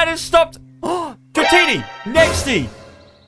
And it stopped. Oh, Dratini, Nexty,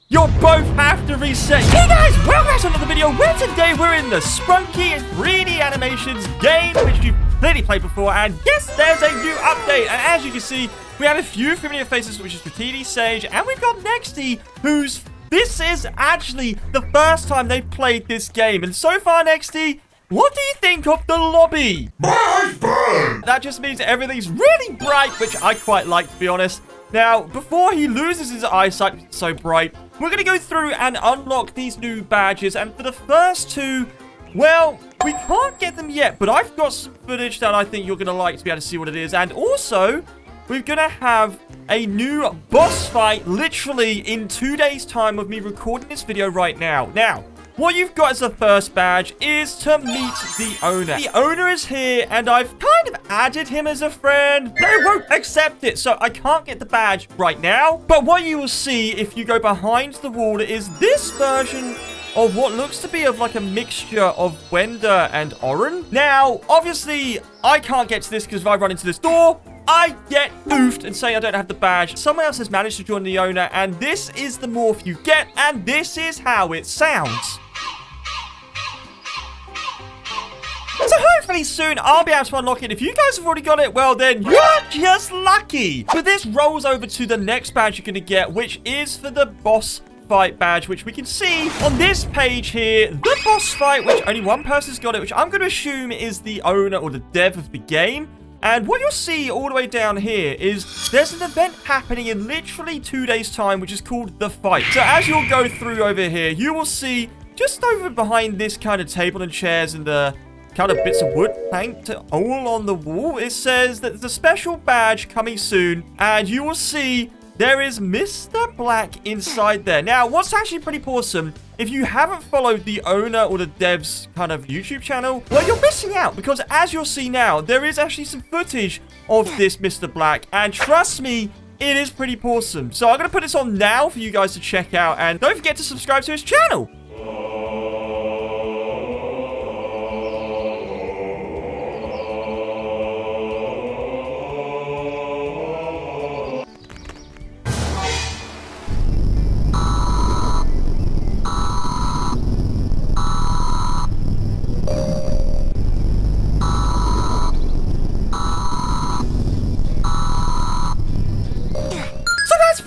you'll both have to reset. Hey guys, welcome back to another video where today we're in the Sprunki 3D animations game, which you've clearly played before. And yes, there's a new update. And as you can see, we have a few familiar faces, which is Dratini, Sage, and we've got Nexty, who's... This is actually the first time they've played this game. And so far, Nexty, what do you think of the lobby? That just means everything's really bright, which I quite like, to be honest. Now, before he loses his eyesight, it's so bright, we're going to go through and unlock these new badges. And for the first two, well, we can't get them yet, but I've got some footage that I think you're going to like to be able to see what it is. And also, we're going to have a new boss fight literally in 2 days' time of me recording this video right now. Now, what you've got as the first badge is to meet the owner. The owner is here, and I've kind of added him as a friend. They won't accept it, so I can't get the badge right now. But what you will see if you go behind the wall is this version of what looks to be of like a mixture of Wenda and Oren. Now, obviously, I can't get to this because if I run into this door, I get oofed and say I don't have the badge. Someone else has managed to join the owner, and this is the morph you get, and this is how it sounds. So hopefully soon I'll be able to unlock it. If you guys have already got it, well then you're just lucky. But this rolls over to the next badge you're going to get, which is for the boss fight badge, which we can see on this page here. The boss fight, which only one person's got it, which I'm going to assume is the owner or the dev of the game. And what you'll see all the way down here is there's an event happening in literally 2 days' time, which is called The Fight. So as you'll go through over here, you will see just over behind this kind of table and chairs and the kind of bits of wood planked all on the wall, it says that there's a special badge coming soon, and you will see there is Mr. Black inside there. Now, what's actually pretty awesome, if you haven't followed the owner or the dev's kind of YouTube channel, well, you're missing out, because as you'll see now, there is actually some footage of this Mr. Black, and trust me, it is pretty awesome. So I'm going to put this on now for you guys to check out, and don't forget to subscribe to his channel.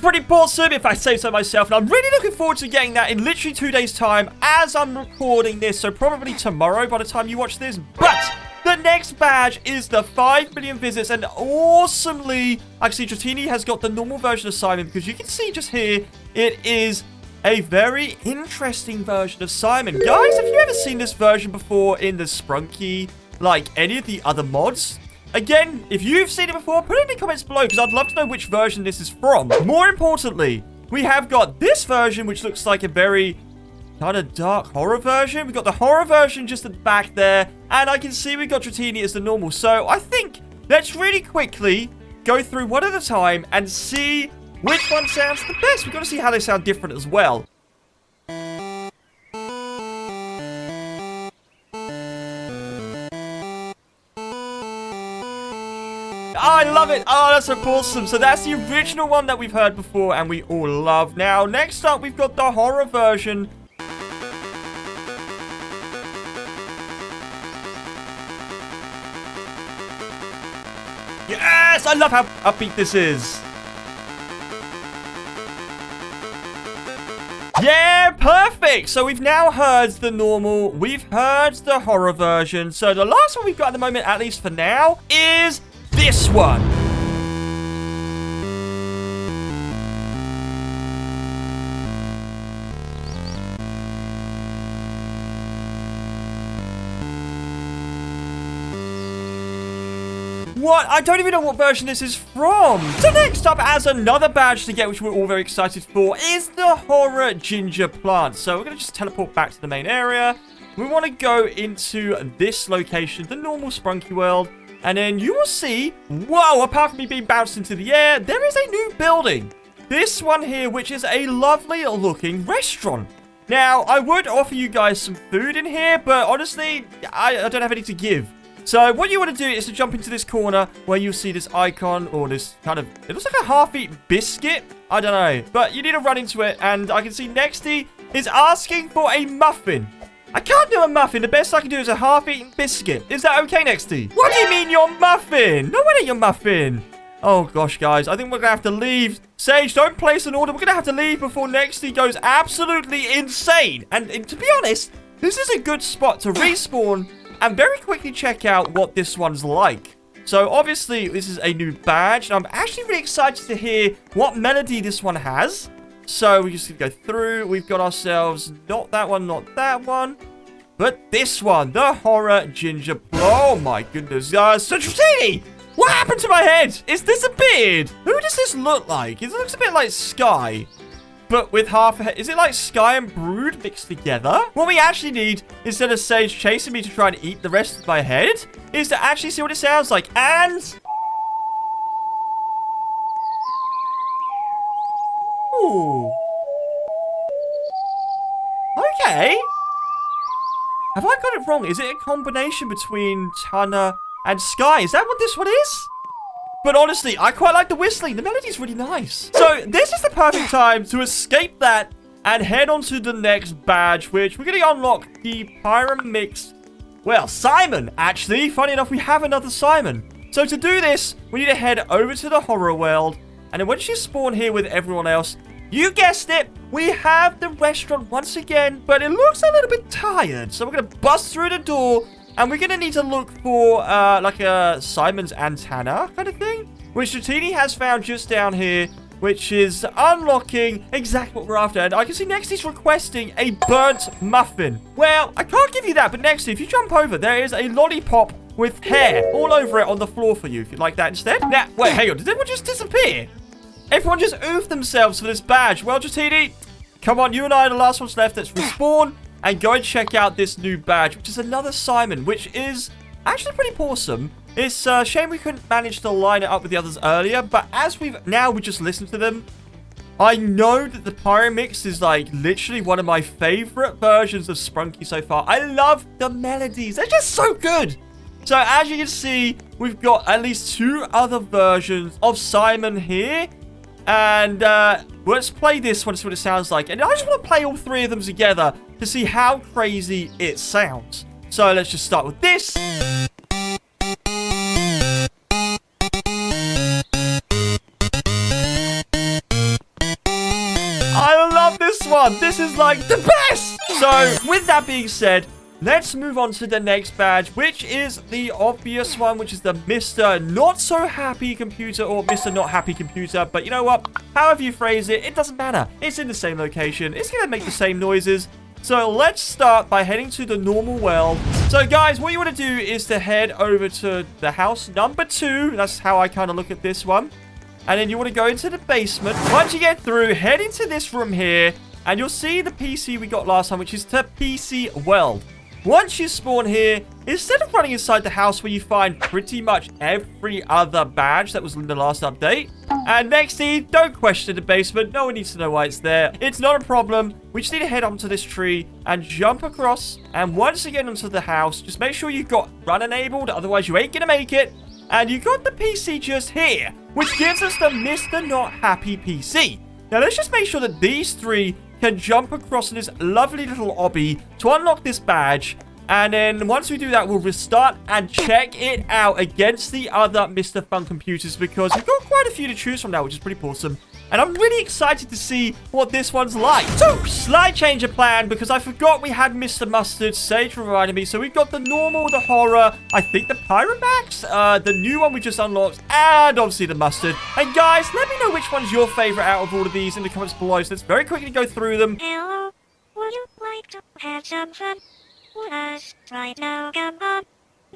Pretty awesome if I say so myself, and I'm really looking forward to getting that in literally 2 days' time as I'm recording this, so probably tomorrow by the time you watch this. But the next badge is the 5 million visits, and awesomely, actually, Dratini has got the normal version of Simon, because you can see just here, it is a very interesting version of Simon. Guys, have you ever seen this version before in the Sprunki, like any of the other mods? Again, if you've seen it before, put it in the comments below, because I'd love to know which version this is from. More importantly, we have got this version, which looks like a very kind of dark horror version. We've got the horror version just at the back there, and I can see we've got Dratini as the normal. So I think let's really quickly go through one at a time and see which one sounds the best. We've got to see how they sound different as well. I love it. Oh, that's so awesome. So that's the original one that we've heard before and we all love. Now, next up, we've got the horror version. Yes, I love how upbeat this is. Yeah, perfect. So we've now heard the normal. We've heard the horror version. So the last one we've got at the moment, at least for now, is this one. What? I don't even know what version this is from. So next up, as another badge to get, which we're all very excited for, is the horror Gingerplant. So we're going to just teleport back to the main area. We want to go into this location, the normal Sprunki world. And then you will see, whoa, apart from me being bounced into the air, there is a new building. This one here, which is a lovely looking restaurant. Now, I would offer you guys some food in here, but honestly, I don't have any to give. So what you want to do is to jump into this corner where you'll see this icon or this kind of, it looks like a half-eaten biscuit. I don't know, but you need to run into it, and I can see Nexty is asking for a muffin. I can't do a muffin. The best I can do is a half-eaten biscuit. Is that okay, Nexty? What do you mean your muffin? No, it ain't your muffin. Oh, gosh, guys. I think we're going to have to leave. Sage, don't place an order. We're going to have to leave before Nexty goes absolutely insane. And to be honest, this is a good spot to respawn and very quickly check out what this one's like. So, obviously, this is a new badge. And I'm actually really excited to hear what melody this one has. So, we just go through. We've got ourselves not that one, but this one. The horror ginger. Oh, my goodness. Central City! What happened to my head? It's disappeared. Who does this look like? It looks a bit like Sky, but with half a head. Is it like Sky and Brood mixed together? What we actually need, instead of Sage chasing me to try and eat the rest of my head, is to actually see what it sounds like. And... ooh. Okay. Have I got it wrong? Is it a combination between Tana and Sky? Is that what this one is? But honestly, I quite like the whistling. The melody's really nice. So this is the perfect time to escape that and head on to the next badge, which we're going to unlock the Pyramixed. Well, Simon, actually. Funny enough, we have another Simon. So to do this, we need to head over to the horror world. And then once you spawn here with everyone else, you guessed it, we have the restaurant once again. But it looks a little bit tired. So we're going to bust through the door. And we're going to need to look for, like a Simon's antenna kind of thing, which Dratini has found just down here, which is unlocking exactly what we're after. And I can see Nexty's requesting a burnt muffin. Well, I can't give you that, but Nexty, if you jump over, there is a lollipop with hair all over it on the floor for you, if you'd like that instead. Now, wait, hang on. Did everyone just disappear? Everyone just oofed themselves for this badge. Well, Dratini, come on, you and I are the last ones left. Let's respawn and go and check out this new badge, which is another Simon, which is actually pretty awesome. It's a shame we couldn't manage to line it up with the others earlier, but as we just listened to them, I know that the Pyramixed is like literally one of my favorite versions of Sprunki so far. I love the melodies. They're just so good. So as you can see, we've got at least 2 other versions of Simon here. And let's play this one, see what it sounds like. And I just want to play all 3 of them together to see how crazy it sounds. So let's just start with this. I love this one. This is like the best. So with that being said, let's move on to the next badge, which is the obvious one, which is the Mr. Not So Happy Computer or Mr. Not Happy Computer. But you know what? However you phrase it, it doesn't matter. It's in the same location. It's going to make the same noises. So let's start by heading to the normal world. So guys, what you want to do is to head over to the house number 2. That's how I kind of look at this one. And then you want to go into the basement. Once you get through, head into this room here. And you'll see the PC we got last time, which is the PC World. Once you spawn here, instead of running inside the house where you find pretty much every other badge that was in the last update, and Nexty, don't question the basement. No one needs to know why it's there. It's not a problem. We just need to head onto this tree and jump across. And once you get onto the house, just make sure you've got run enabled. Otherwise, you ain't going to make it. And you got the PC just here, which gives us the Mr. Not Happy PC. Now, let's just make sure that these 3 can jump across in this lovely little obby to unlock this badge. And then once we do that, we'll restart and check it out against the other Mr. Fun computers, because we've got quite a few to choose from now, which is pretty awesome. And I'm really excited to see what this one's like. So, slight change of plan, because I forgot we had Mr. Mustard. Sage reminded me. So we've got the normal, the horror, I think the Pyramixed, the new one we just unlocked, and obviously the Mustard. And guys, let me know which one's your favorite out of all of these in the comments below. So let's very quickly go through them. Hello, would you like to have some fun with us right now? Come on,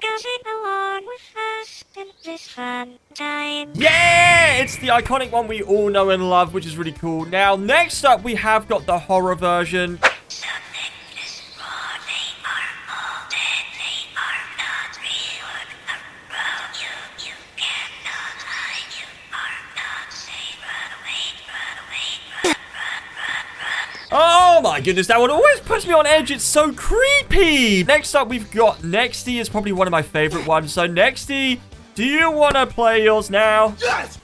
go sing along with us in this fun time. Yeah, it's the iconic one we all know and love, which is really cool. Now, next up, we have got the horror version. Oh my goodness, that one always puts me on edge. It's so creepy. Next up, we've got Nexty. Is probably one of my favorite ones. So, Nexty, do you want to play yours now? Yes!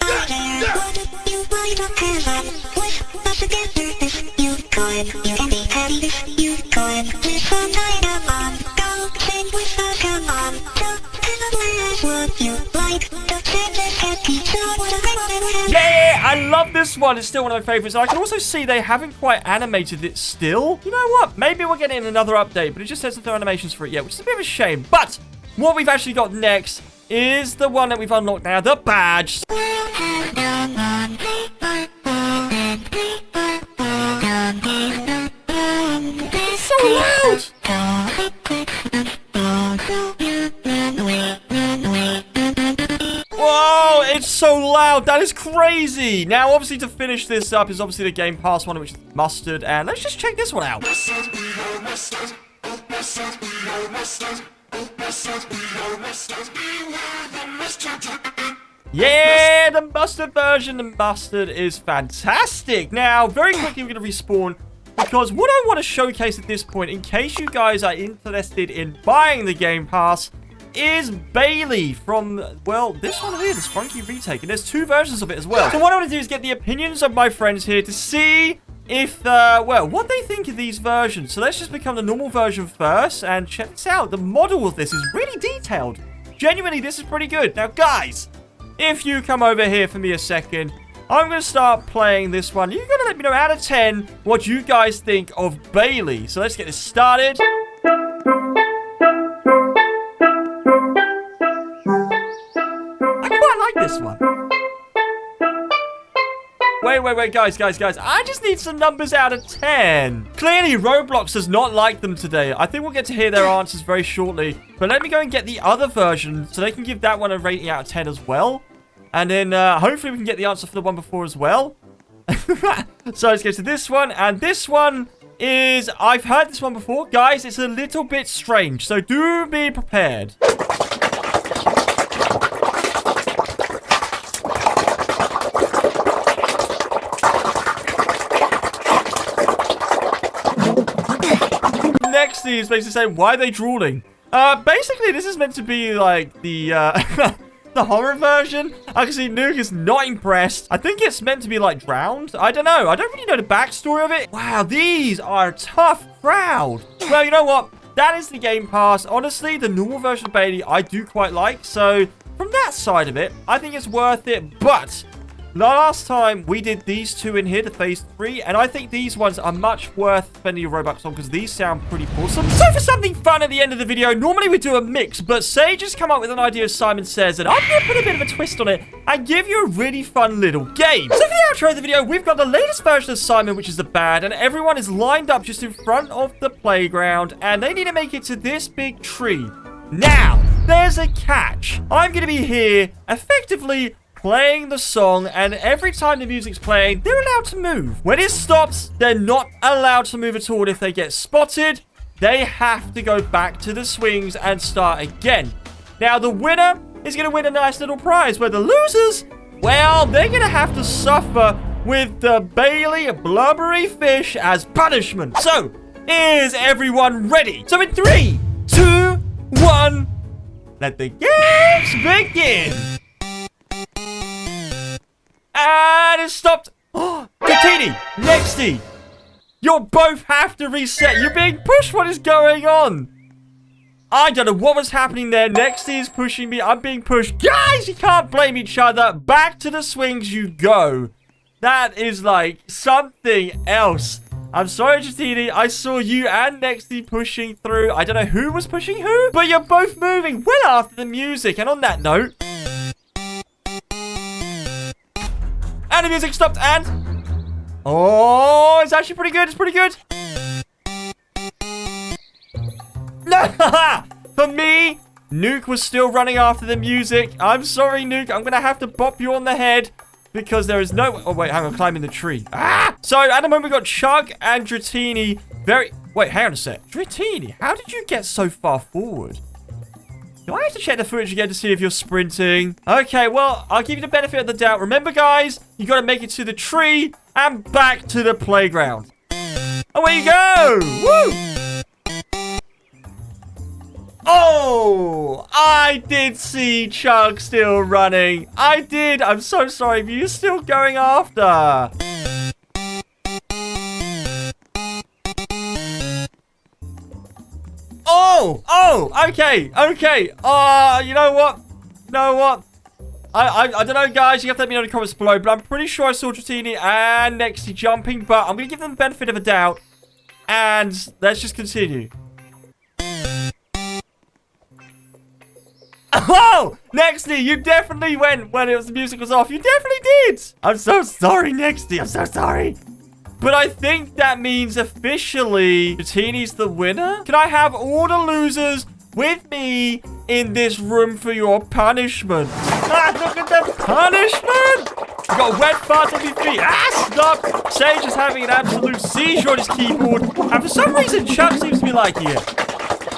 Yeah, I love this one. It's still one of my favorites. I can also see they haven't quite animated it still. You know what? Maybe we'll get in another update, but it just says there's no animations for it yet, which is a bit of a shame. But what we've actually got next is the one that we've unlocked now, the badge. It's so loud! Whoa, it's so loud. That is crazy. Now, obviously, to finish this up is obviously the Game Pass one, which is Mustard. And let's just check this one out. Yeah, the Mustard version. The Mustard is fantastic. Now, very quickly, we're going to respawn. Because what I want to showcase at this point, in case you guys are interested in buying the Game Pass, is Bailey from, well, this one here, the Sprunki Retake. And there's two versions of it as well. So what I want to do is get the opinions of my friends here to see if, well, what they think of these versions. So let's just become the normal version first. And check this out. The model of this is really detailed. Genuinely, this is pretty good. Now, guys, if you come over here for me a second, I'm going to start playing this one. You're going to let me know out of 10 what you guys think of Bailey. So let's get this started. I quite like this one. Wait, guys. I just need some numbers out of 10. Clearly, Roblox does not like them today. I think we'll get to hear their answers very shortly. But let me go and get the other version so they can give that one a rating out of 10 as well. And then hopefully we can get the answer for the one before as well. So let's go to this one. And this one is... I've heard this one before. Guys, it's a little bit strange. So do be prepared. Next is basically saying, why are they drooling? Basically, this is meant to be like the... the horror version. I can see Nuke is not impressed. I think it's meant to be like drowned. I don't know. I don't really know the backstory of it. Wow, these are a tough crowd. Well, you know what? That is the Game Pass. Honestly, the normal version of Bailey, I do quite like. So, from that side of it, I think it's worth it. But last time, we did these two in here, the Phase 3. And I think these ones are much worth spending your Robux on because these sound pretty awesome. So for something fun at the end of the video, normally we do a mix. But Sage has come up with an idea, as Simon says, and I'm going to put a bit of a twist on it and give you a really fun little game. So for the outro of the video, we've got the latest version of Simon, which is the bad. And everyone is lined up just in front of the playground. And they need to make it to this big tree. Now, there's a catch. I'm going to be here effectively playing the song, and every time the music's playing, they're allowed to move. When it stops, they're not allowed to move at all. If they get spotted, they have to go back to the swings and start again. Now, the winner is going to win a nice little prize, where the losers, well, they're going to have to suffer with the Bailey blubbery fish as punishment. So, is everyone ready? So in 3, 2, 1, let the games begin. And it stopped. Oh, Katini, Nexty, you both have to reset. You're being pushed. What is going on? I don't know what was happening there. Nexty is pushing me. I'm being pushed. Guys, you can't blame each other. Back to the swings you go. That is like something else. I'm sorry, Katini. I saw you and Nexty pushing through. I don't know who was pushing who, but you're both moving well after the music. And on that note... And the music stopped, and... Oh, it's actually pretty good. It's pretty good. No! For me, Nuke was still running after the music. I'm sorry, Nuke. I'm going to have to bop you on the head because there is no... Oh, wait, hang on. Climbing the tree. Ah! So, at the moment, we've got Chug and Dratini. Wait, hang on a sec. Dratini, how did you get so far forward? Do I have to check the footage again to see if you're sprinting? Okay, well, I'll give you the benefit of the doubt. Remember, guys, you got to make it to the tree and back to the playground. Away you go! Woo! Oh! I did see Chug still running. I did. I'm so sorry, but you're still going after. Oh! Okay. You know what? I don't know, guys. You have to let me know in the comments below, but I'm pretty sure I saw Dratini and Nexty jumping, but I'm going to give them the benefit of a doubt, and let's just continue. Oh! Nexty, you definitely went when the music was off. You definitely did. I'm so sorry, Nexty. I'm so sorry. But I think that means officially Dratini's the winner. Can I have all the losers with me in this room for your punishment? Ah, look at the punishment! You got wet farts on your feet. Ah, stop! Sage is having an absolute seizure on his keyboard, and for some reason, Chuck seems to be liking it.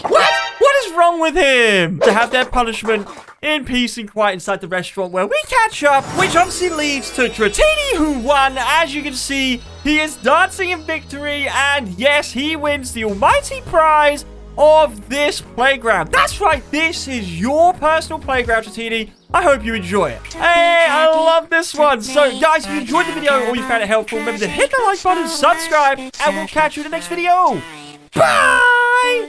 What? What is wrong with him? To have their punishment in peace and quiet inside the restaurant where we catch up, which obviously leads to Dratini, who won. As you can see, he is dancing in victory, and yes, he wins the almighty prize of this playground. That's right, this is your personal playground, Dratini. I hope you enjoy it. Hey, I love this one. So, guys, if you enjoyed the video or you found it helpful, remember to hit the like button, subscribe, and we'll catch you in the next video. Bye!